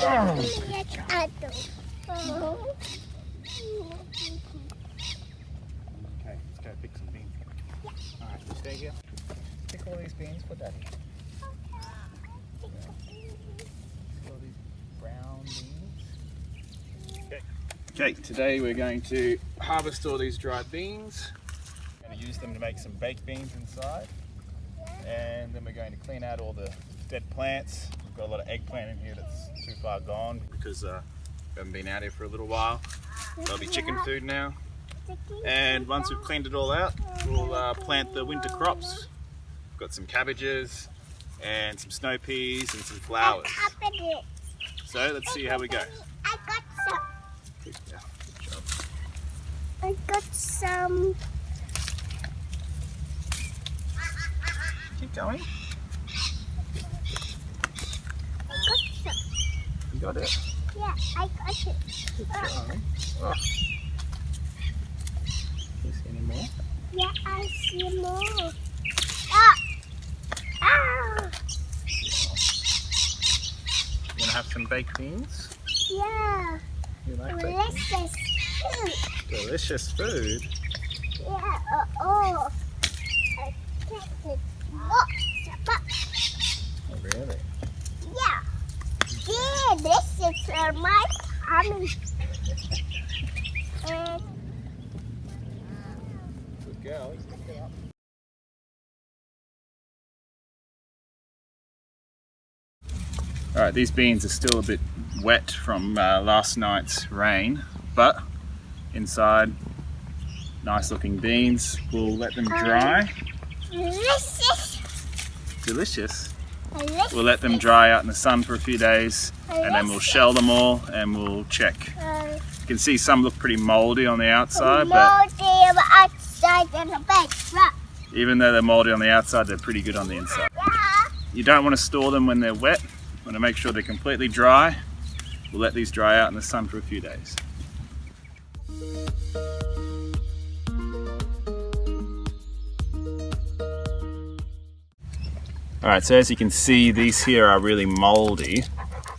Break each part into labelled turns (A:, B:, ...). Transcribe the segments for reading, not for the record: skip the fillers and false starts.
A: let's go pick some beans. Alright, you stay here. Pick all these beans for Daddy. See all these brown beans? Okay, today we're going to harvest all these dried beans. We're going to use them to make some baked beans inside. And then we're going to clean out all the dead plants. We've got a lot of eggplant in here that's too far gone because we haven't been out here for a little while. There'll be chicken food now. And once we've cleaned it all out, we'll plant the winter crops. We've got some cabbages and some snow peas and some flowers. So let's see how we go.
B: I got some.
A: Good job.
B: I got some.
A: Keep going. You got it?
B: Yeah, I got it.
A: Good job. Oh. You see any more?
B: Yeah, I see more. Ah! Ah!
A: You want to have some baked beans?
B: Yeah.
A: You like baked beans?
B: Delicious food.
A: Delicious food?
B: Yeah, oh. I take it. Oh,
A: Oh, really?
B: yeah. Yeah, this is for my tummy. And
A: Good girl. Let's pick it up. Alright, these beans are still a bit wet from last night's rain, but inside, nice looking beans. We'll let them dry.
B: delicious.
A: Delicious.
B: Delicious.
A: We'll let them dry out in the sun for a few days and then we'll shell them all and we'll check. You can see some look pretty moldy on the outside, but
B: outside and a big rock.
A: even though they're moldy on the outside, they're pretty good on the inside.
B: Yeah.
A: You don't want to store them when they're wet. You want to make sure they're completely dry. We'll let these dry out in the sun for a few days. Alright, so as you can see, these here are really moldy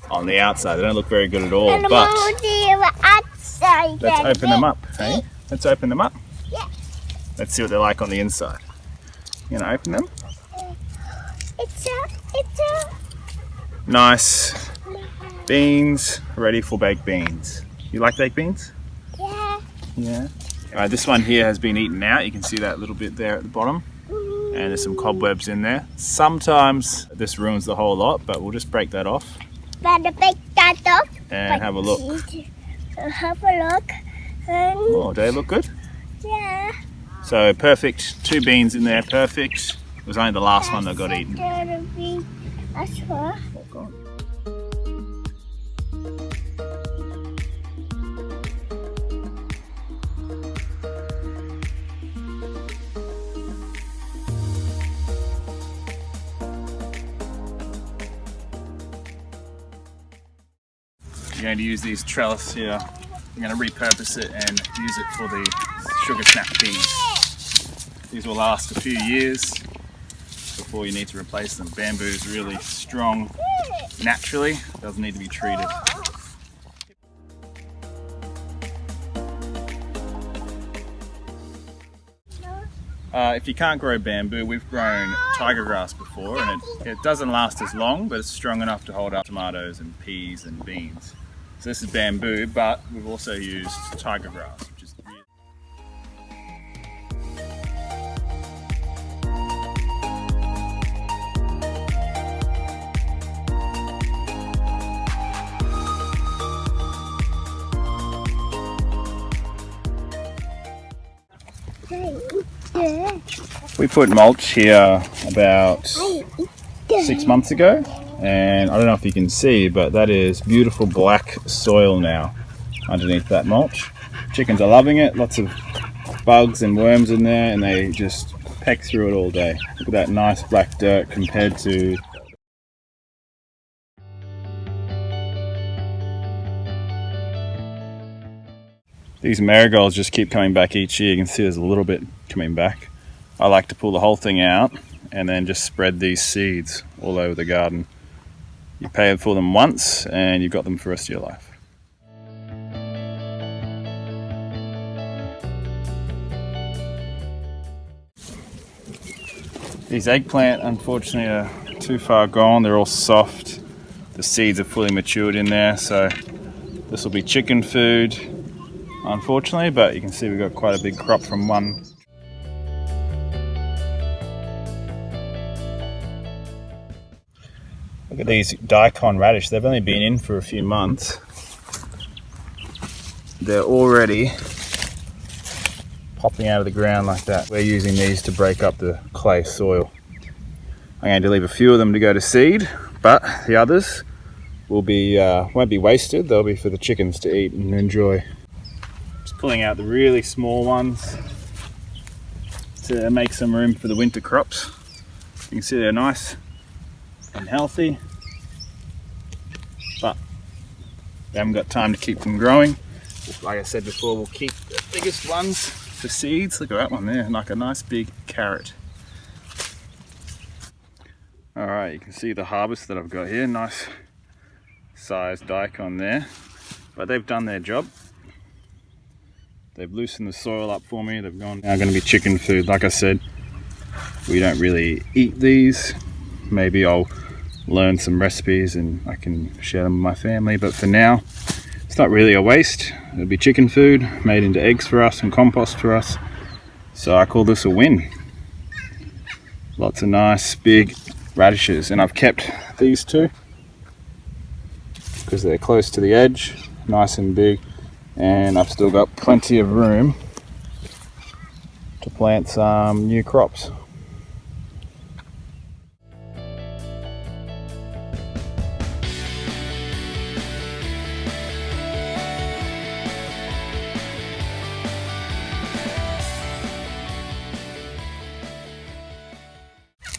A: on the outside. They don't look very good at all,
B: And
A: but
B: outside.
A: let's open them up, hey? Let's open them up.
B: Yeah.
A: Let's see what they're like on the inside. You gonna open them?
B: It's a
A: Nice beans, ready for baked beans. You like baked beans?
B: yeah.
A: Yeah. Alright, this one here has been eaten out. You can see that little bit there at the bottom. And there's some cobwebs in there. Sometimes this ruins the whole lot, but we'll just break that off
B: Better bake that up.
A: and have a look.
B: Have a look. And
A: Oh, do they look good?
B: yeah.
A: So perfect, 2 beans in there, perfect. It was only the last one that got eaten.
B: That's what.
A: Oh, God. We're going to use these trellis here. I'm going to repurpose it and use it for the sugar snap peas. These will last a few years before you need to replace them. Bamboo is really strong naturally, doesn't need to be treated. If you can't grow bamboo, we've grown tiger grass before, and it doesn't last as long, but it's strong enough to hold up tomatoes and peas and beans. So this is bamboo, but we've also used tiger grass, which is really... We put mulch here about 6 months ago, and I don't know if you can see, but that is beautiful black soil now underneath that mulch. Chickens are loving it, lots of bugs and worms in there, and they just peck through it all day. Look at that nice black dirt compared to... These marigolds just keep coming back each year. You can see there's a little bit coming back. I like to pull the whole thing out and then just spread these seeds all over the garden. You pay for them once and you've got them for the rest of your life. These eggplant unfortunately are too far gone. They're all soft. The seeds are fully matured in there, so this will be chicken food unfortunately, but you can see we've got quite a big crop from one. Look at these daikon radish. They've only been in for a few months. They're already popping out of the ground like that. We're using these to break up the clay soil. I'm going to leave a few of them to go to seed, but the others will be won't be wasted. They'll be for the chickens to eat and enjoy. Just pulling out the really small ones to make some room for the winter crops. You can see they're nice and healthy, but we haven't got time to keep them growing. Like I said before, we'll keep the biggest ones for seeds. Look at that one there, like a nice big carrot. Alright, you can see the harvest that I've got here. Nice sized daikon there, but they've done their job. They've loosened the soil up for me. They've gone now going to be chicken food. Like I said, we don't really eat these. Maybe I'll learn some recipes and I can share them with my family, but for now it's not really a waste. It'll be chicken food made into eggs for us and compost for us, so I call this a win. Lots of nice big radishes, and I've kept these two because they're close to the edge, nice and big, and I've still got plenty of room to plant some new crops.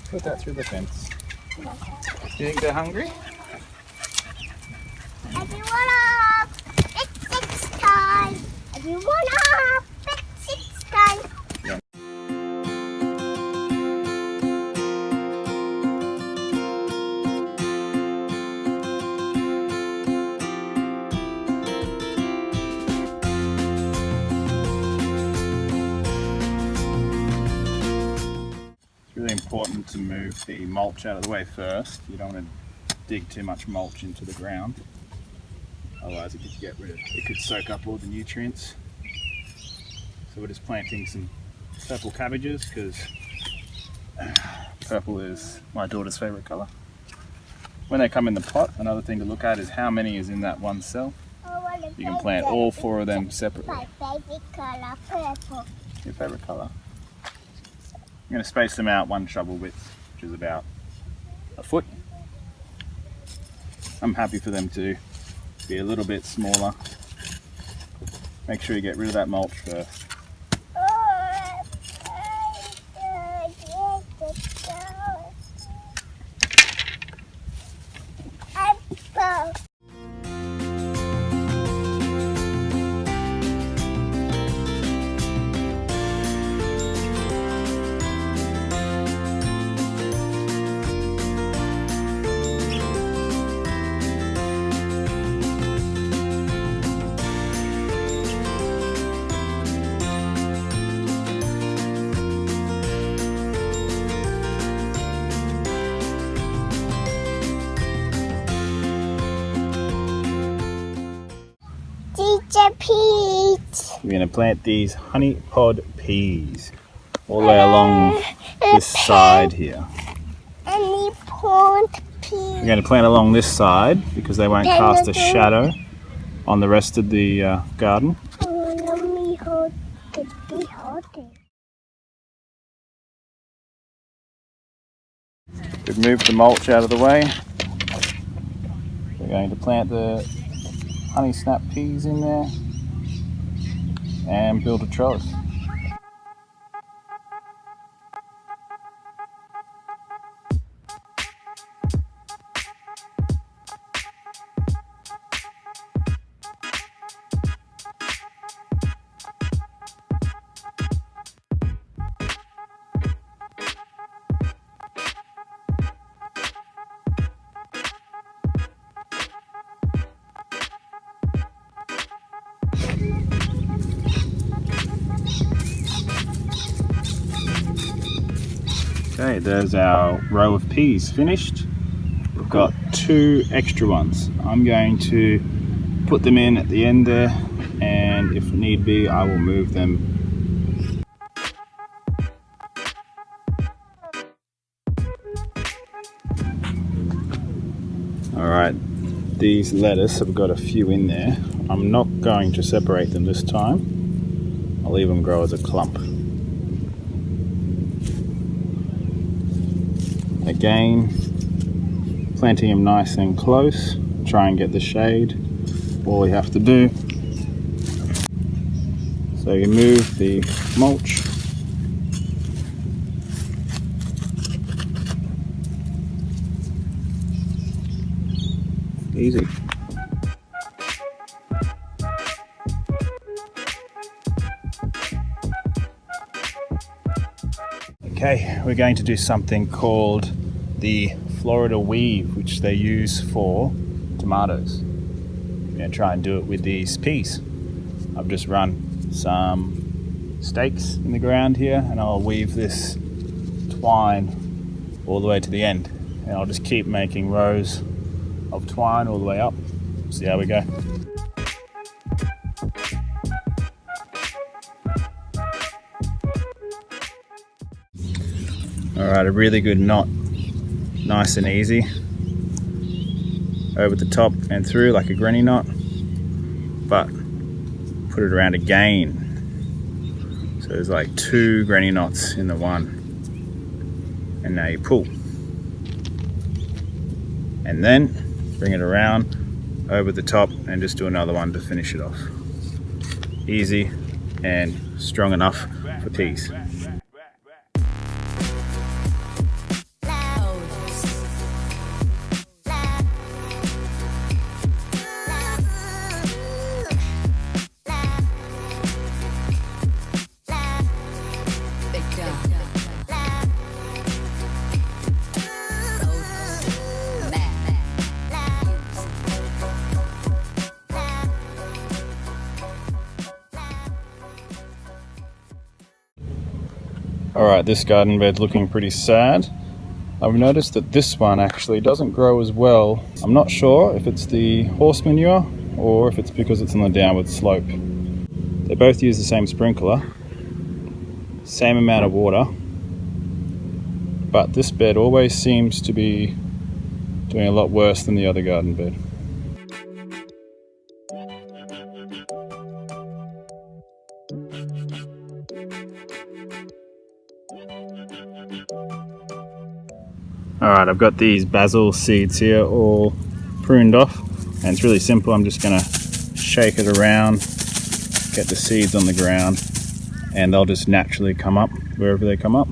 A: Put that through the fence. Do you think they're hungry?
B: Everyone up! It's 6 time! Everyone up! It's 6 time!
A: Yeah. Really important to move the mulch out of the way first. You don't want to dig too much mulch into the ground, otherwise it could soak up all the nutrients. So we're just planting some purple cabbages because purple is my daughter's favorite color. When they come in the pot, another thing to look at is how many is in that one cell. You can plant all 4 of them separately.
B: My favorite color, purple.
A: Your favorite color? I'm going to space them out 1 shovel width, which is about a foot. I'm happy for them to be a little bit smaller. Make sure you get rid of that mulch first.
B: Teacher Pete.
A: We're going to plant these honey pod peas all the way along this side here.
B: Honey pod peas.
A: We're going to plant along this side because they won't cast a shadow on the rest of the garden.
B: Let me hold it.
A: We've moved the mulch out of the way. We're going to plant the honey snap peas in there and build a trellis. Okay, there's our row of peas finished. We've got 2 extra ones. I'm going to put them in at the end there, and if need be, I will move them. Alright, these lettuce have got a few in there. I'm not going to separate them this time. I'll leave them grow as a clump. Again, planting them nice and close. Try and get the shade. All you have to do. So you move the mulch. Easy. Okay, we're going to do something called the Florida weave, which they use for tomatoes. We're going to try and do it with these peas. I've just run some stakes in the ground here, and I'll weave this twine all the way to the end. And I'll just keep making rows of twine all the way up. See how we go. Alright, a really good knot, nice and easy, over the top and through like a granny knot, but put it around again. So there's like 2 granny knots in the one, and now you pull. And then bring it around over the top and just do another one to finish it off. Easy and strong enough for peas. Alright, this garden bed's looking pretty sad. I've noticed that this one actually doesn't grow as well. I'm not sure if it's the horse manure or if it's because it's on the downward slope. They both use the same sprinkler, same amount of water, but this bed always seems to be doing a lot worse than the other garden bed. Alright, I've got these basil seeds here all pruned off, and it's really simple. I'm just going to shake it around, get the seeds on the ground, and they'll just naturally come up wherever they come up.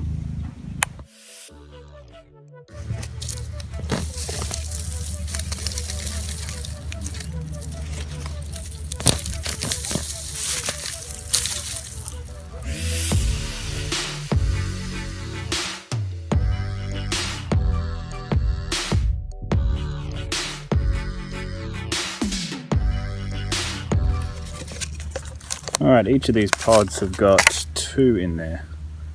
A: Alright, each of these pods have got 2 in there.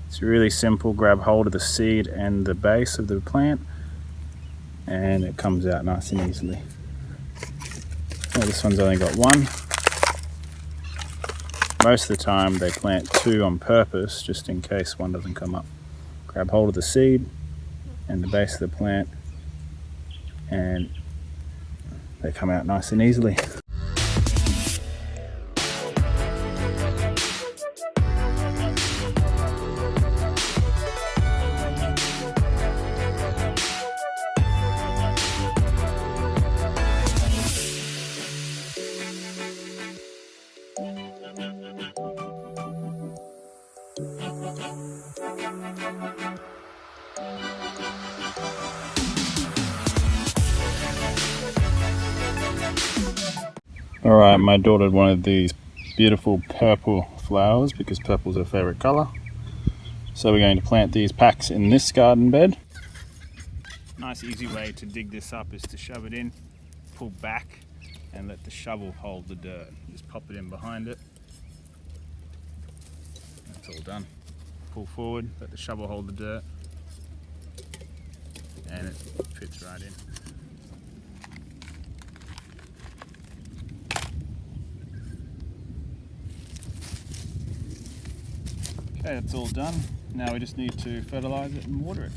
A: It's really simple. Grab hold of the seed and the base of the plant, and it comes out nice and easily. Well, this one's only got 1. Most of the time they plant 2 on purpose, just in case one doesn't come up. Grab hold of the seed and the base of the plant, and they come out nice and easily. Alright, my daughter wanted these beautiful purple flowers because purple's her favourite colour. So we're going to plant these packs in this garden bed. Nice easy way to dig this up is to shove it in, pull back, and let the shovel hold the dirt. Just pop it in behind it. That's all done. Pull forward, let the shovel hold the dirt, and it fits right in. Okay, that's all done. Now we just need to fertilise it and water it.